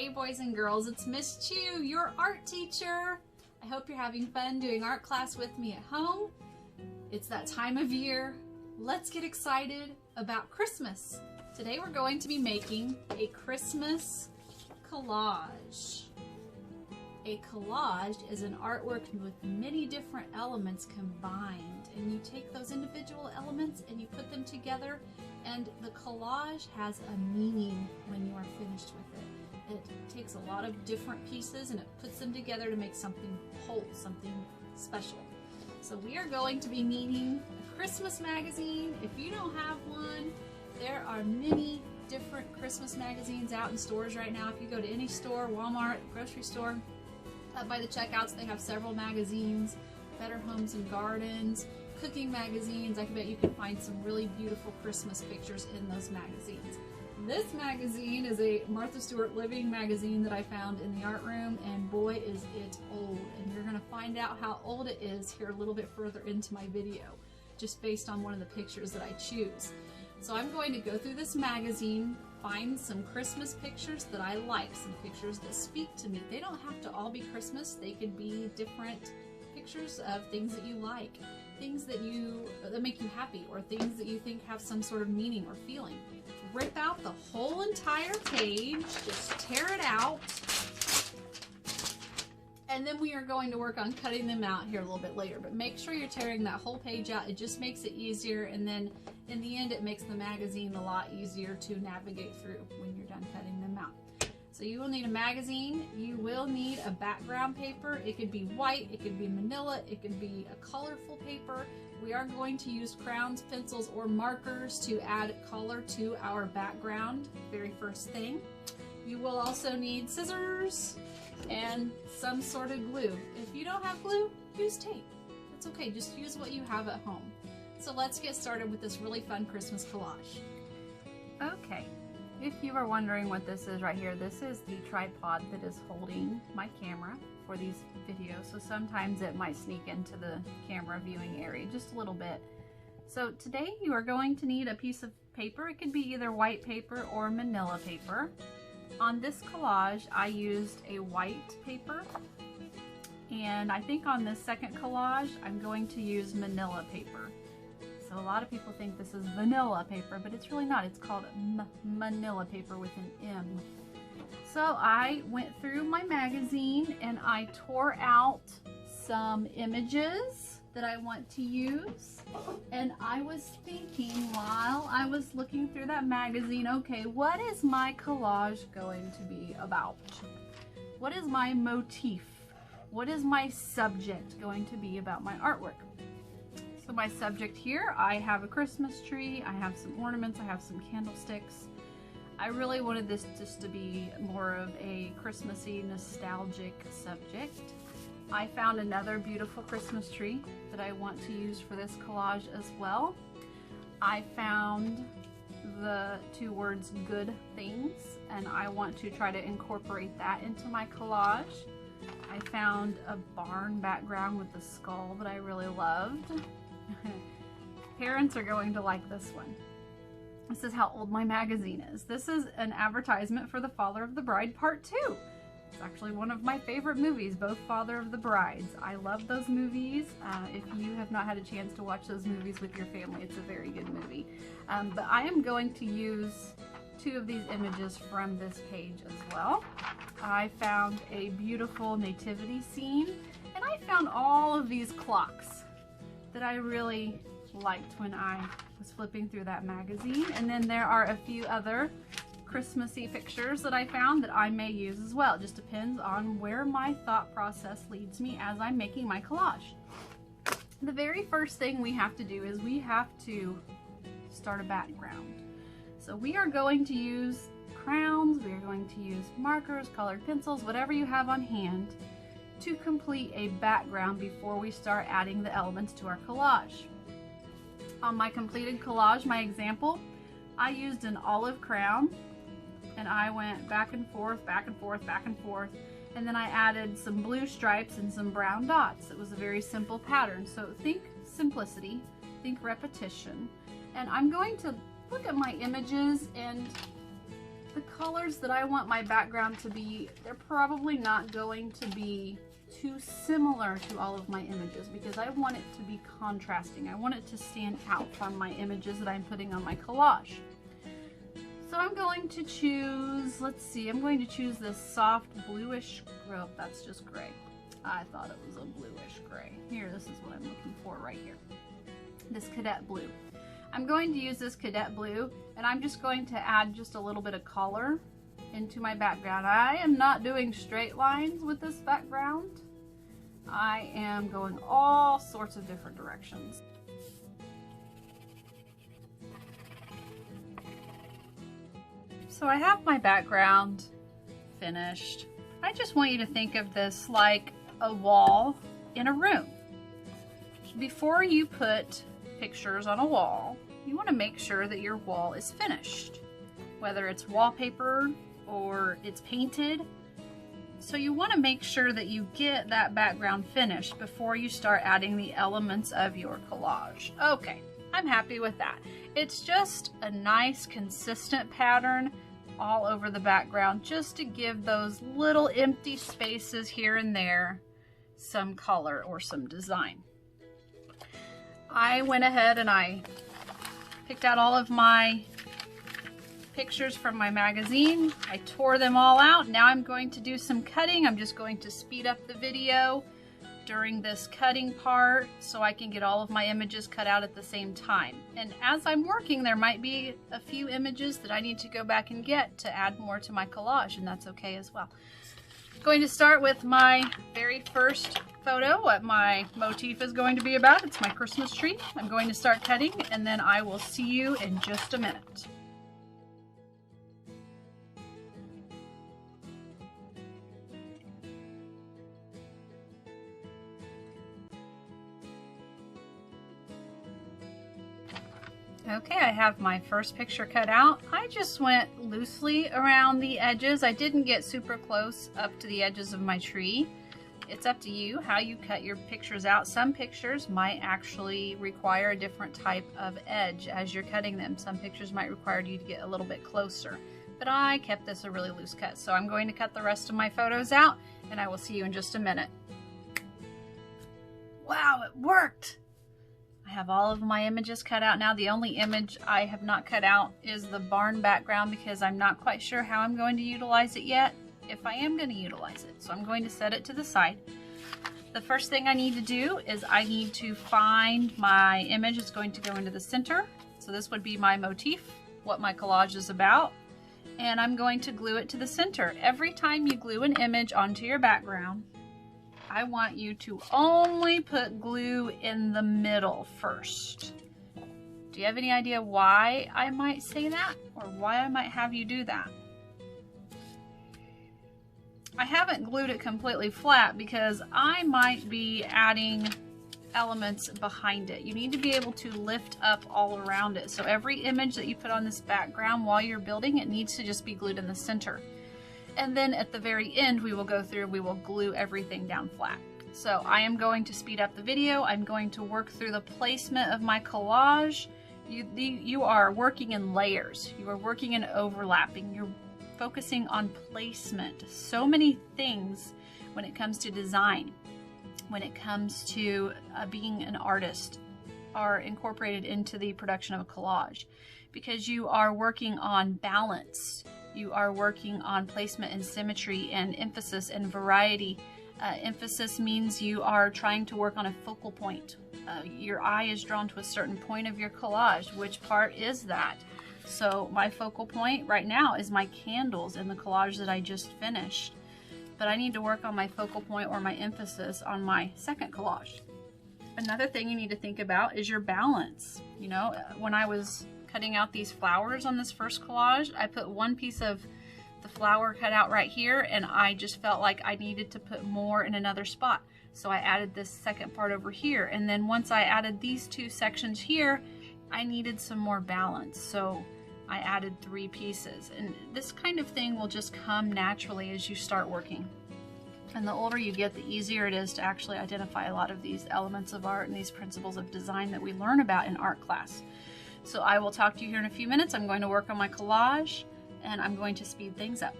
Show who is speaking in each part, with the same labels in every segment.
Speaker 1: Hey boys and girls, it's Miss Chu, your art teacher. I hope you're having fun doing art class with me at home. It's that time of year. Let's get excited about Christmas. Today we're going to be making a Christmas collage. A collage is an artwork with many different elements combined, and you take those individual elements and you put them together, and the collage has a meaning when you are finished with it. It takes a lot of different pieces and it puts them together to make something whole, something special. So we are going to be needing a Christmas magazine. If you don't have one, there are many different Christmas magazines out in stores right now. If you go to any store, Walmart, grocery store, up by the checkouts, they have several magazines, Better Homes and Gardens, cooking magazines. I bet you can find some really beautiful Christmas pictures in those magazines. This magazine is a Martha Stewart Living magazine that I found in the art room, and boy is it old. And you're going to find out how old it is here a little bit further into my video, just based on one of the pictures that I choose. So I'm going to go through this magazine, find some Christmas pictures that I like, some pictures that speak to me. They don't have to all be Christmas. They could be different pictures of things that you like, things that make you happy, or things that you think have some sort of meaning or feeling. Rip out the whole entire page, just tear it out, and then we are going to work on cutting them out here a little bit later. But make sure you're tearing that whole page out. It just makes it easier, and then in the end it makes the magazine a lot easier to navigate through when you're done cutting them out. So you will need a magazine, you will need a background paper. It could be white, it could be manila, it could be a colorful paper. We are going to use crayons, pencils, or markers to add color to our background, very first thing. You will also need scissors and some sort of glue. If you don't have glue, use tape. It's okay, just use what you have at home. So let's get started with this really fun Christmas collage. Okay. If you are wondering what this is right here, this is the tripod that is holding my camera for these videos. So sometimes it might sneak into the camera viewing area just a little bit. So today you are going to need a piece of paper. It could be either white paper or manila paper. On this collage, I used a white paper. And I think on this second collage, I'm going to use manila paper. So a lot of people think this is vanilla paper, but it's really not. It's called manila paper with an M. So I went through my magazine and I tore out some images that I want to use. And I was thinking while I was looking through that magazine, okay, what is my collage going to be about? What is my motif? What is my subject going to be about my artwork? So my subject here, I have a Christmas tree, I have some ornaments, I have some candlesticks. I really wanted this just to be more of a Christmassy, nostalgic subject. I found another beautiful Christmas tree that I want to use for this collage as well. I found the two words good things, and I want to try to incorporate that into my collage. I found a barn background with the skull that I really loved. Parents are going to like this one. This is how old my magazine is. This is an advertisement for The Father of the Bride Part 2. It's actually one of my favorite movies, both Father of the Brides. I love those movies. If you have not had a chance to watch those movies with your family, it's a very good movie. But I am going to use two of these images from this page as well. I found a beautiful nativity scene, and I found all of these clocks that I really liked when I was flipping through that magazine. And then there are a few other Christmassy pictures that I found that I may use as well. It just depends on where my thought process leads me as I'm making my collage. The very first thing we have to do is we have to start a background. So we are going to use crayons, we are going to use markers, colored pencils, whatever you have on hand, to complete a background before we start adding the elements to our collage. On my completed collage, my example, I used an olive crayon and I went back and forth, back and forth, back and forth, and then I added some blue stripes and some brown dots. It was a very simple pattern. So think simplicity, think repetition, and I'm going to look at my images and The colors that I want my background to be, they're probably not going to be too similar to all of my images because I want it to be contrasting. I want it to stand out from my images that I'm putting on my collage. So I'm going to choose, let's see, I'm going to choose this soft bluish gray. Oh, that's just gray. I thought it was a bluish gray. Here, this is what I'm looking for right here. This cadet blue. I'm going to use this cadet blue and I'm just going to add just a little bit of color into my background. I am not doing straight lines with this background. I am going all sorts of different directions. So I have my background finished. I just want you to think of this like a wall in a room. Before you put pictures on a wall, you want to make sure that your wall is finished, whether it's wallpaper or it's painted. So you want to make sure that you get that background finished before you start adding the elements of your collage. Okay, I'm happy with that. It's just a nice consistent pattern all over the background just to give those little empty spaces here and there some color or some design. I went ahead and I picked out all of my pictures from my magazine. I tore them all out. Now I'm going to do some cutting. I'm just going to speed up the video during this cutting part so I can get all of my images cut out at the same time. And as I'm working, there might be a few images that I need to go back and get to add more to my collage, and that's okay as well. I'm going to start with my very first photo, what my motif is going to be about. It's my Christmas tree. I'm going to start cutting and then I will see you in just a minute. Okay, I have my first picture cut out. I just went loosely around the edges. I didn't get super close up to the edges of my tree. It's up to you how you cut your pictures out. Some pictures might actually require a different type of edge as you're cutting them. Some pictures might require you to get a little bit closer. But I kept this a really loose cut. So I'm going to cut the rest of my photos out and I will see you in just a minute. Wow, it worked! I have all of my images cut out now. The only image I have not cut out is the barn background because I'm not quite sure how I'm going to utilize it yet, if I am going to utilize it. So I'm going to set it to the side. The first thing I need to do is I need to find my image that's going to go into the center. So this would be my motif, what my collage is about. And I'm going to glue it to the center. Every time you glue an image onto your background, I want you to only put glue in the middle first. Do you have any idea why I might say that or why I might have you do that? I haven't glued it completely flat because I might be adding elements behind it. You need to be able to lift up all around it. So every image that you put on this background while you're building, it needs to just be glued in the center. And then at the very end, we will go through, we will glue everything down flat. So I am going to speed up the video. I'm going to work through the placement of my collage. You are working in layers. You are working in overlapping. You're focusing on placement. So many things when it comes to design, when it comes to being an artist, are incorporated into the production of a collage because you are working on balance. You are working on placement and symmetry and emphasis and variety. Emphasis means you are trying to work on a focal point. Your eye is drawn to a certain point of your collage. Which part is that? So my focal point right now is my candles in the collage that I just finished. But I need to work on my focal point or my emphasis on my second collage. Another thing you need to think about is your balance. You know, when I was cutting out these flowers on this first collage, I put one piece of the flower cut out right here and I just felt like I needed to put more in another spot. So I added this second part over here, and then once I added these two sections here, I needed some more balance. So I added 3 pieces, and this kind of thing will just come naturally as you start working. And the older you get, the easier it is to actually identify a lot of these elements of art and these principles of design that we learn about in art class. So I will talk to you here in a few minutes. I'm going to work on my collage and I'm going to speed things up.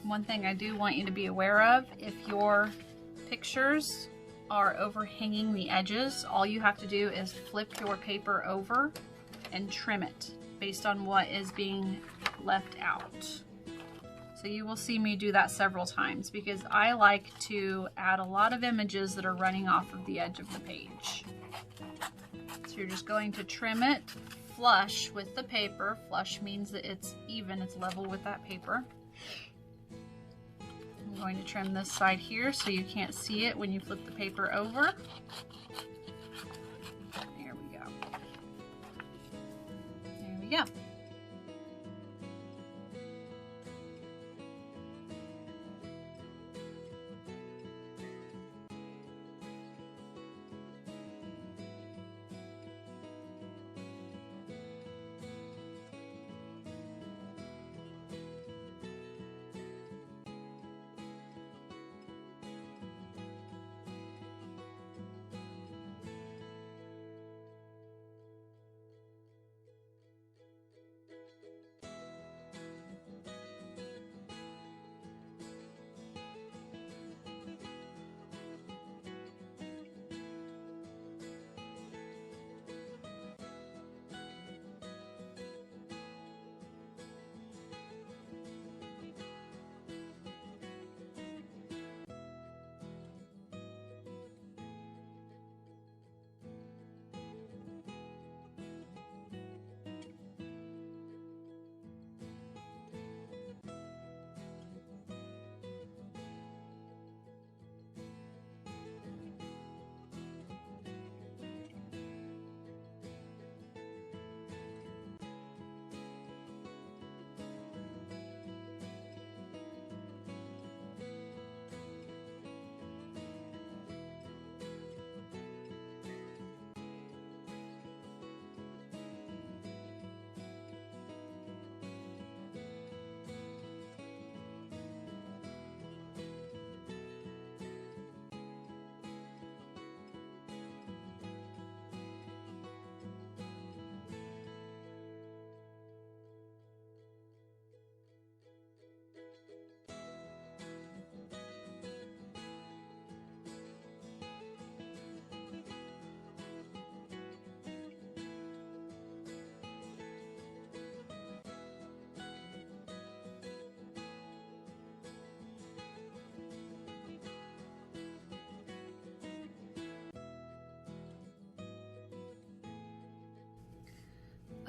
Speaker 1: One thing I do want you to be aware of, if your pictures are overhanging the edges, all you have to do is flip your paper over and trim it based on what is being left out. So you will see me do that several times because I like to add a lot of images that are running off of the edge of the page. So you're just going to trim it flush with the paper. Flush means that it's even, it's level with that paper. I'm going to trim this side here so you can't see it when you flip the paper over. There we go. There we go.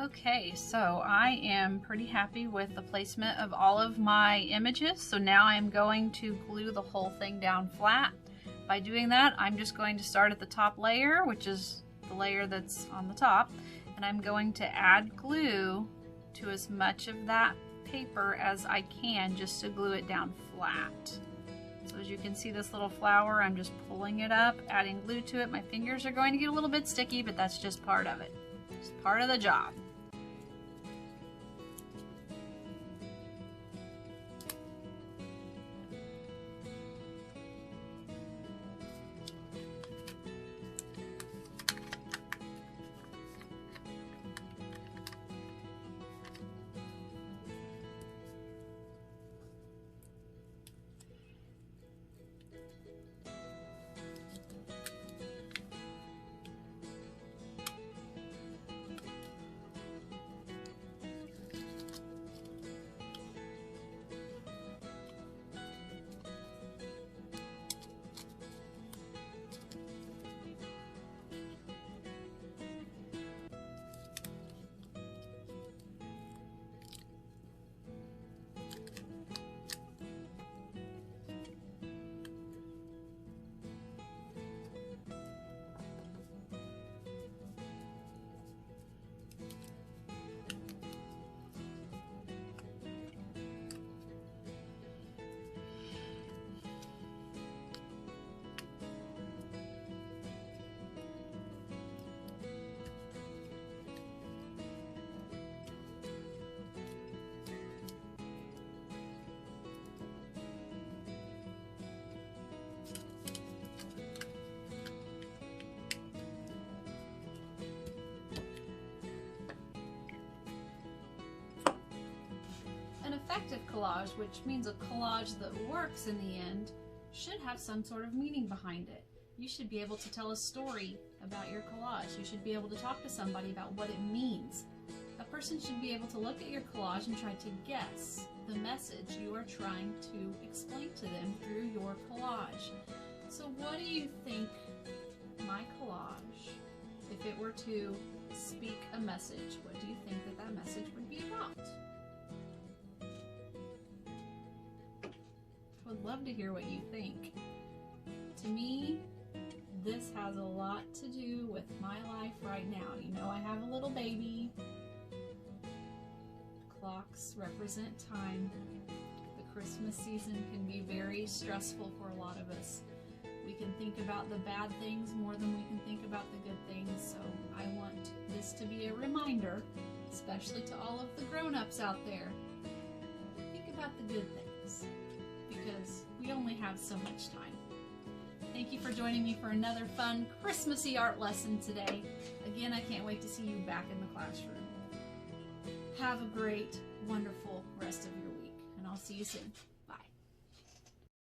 Speaker 1: Okay, so I am pretty happy with the placement of all of my images. So now I'm going to glue the whole thing down flat. By doing that, I'm just going to start at the top layer, which is the layer that's on the top, and I'm going to add glue to as much of that paper as I can just to glue it down flat. So as you can see this little flower, I'm just pulling it up, adding glue to it. My fingers are going to get a little bit sticky, but that's just part of it. It's part of the job. effective collage, which means a collage that works in the end, should have some sort of meaning behind it. You should be able to tell a story about your collage. You should be able to talk to somebody about what it means. A person should be able to look at your collage and try to guess the message you are trying to explain to them through your collage. So what do you think my collage, if it were to speak a message, what do you think that that message would be about? I would love to hear what you think. To me, this has a lot to do with my life right now. You know, I have a little baby. Clocks represent time. The Christmas season can be very stressful for a lot of us. We can think about the bad things more than we can think about the good things. So I want this to be a reminder, especially to all of the grown-ups out there. Think about the good things, because we only have so much time. Thank you for joining me for another fun Christmassy art lesson today. Again, I can't wait to see you back in the classroom. Have a great, wonderful rest of your week, and I'll see you soon.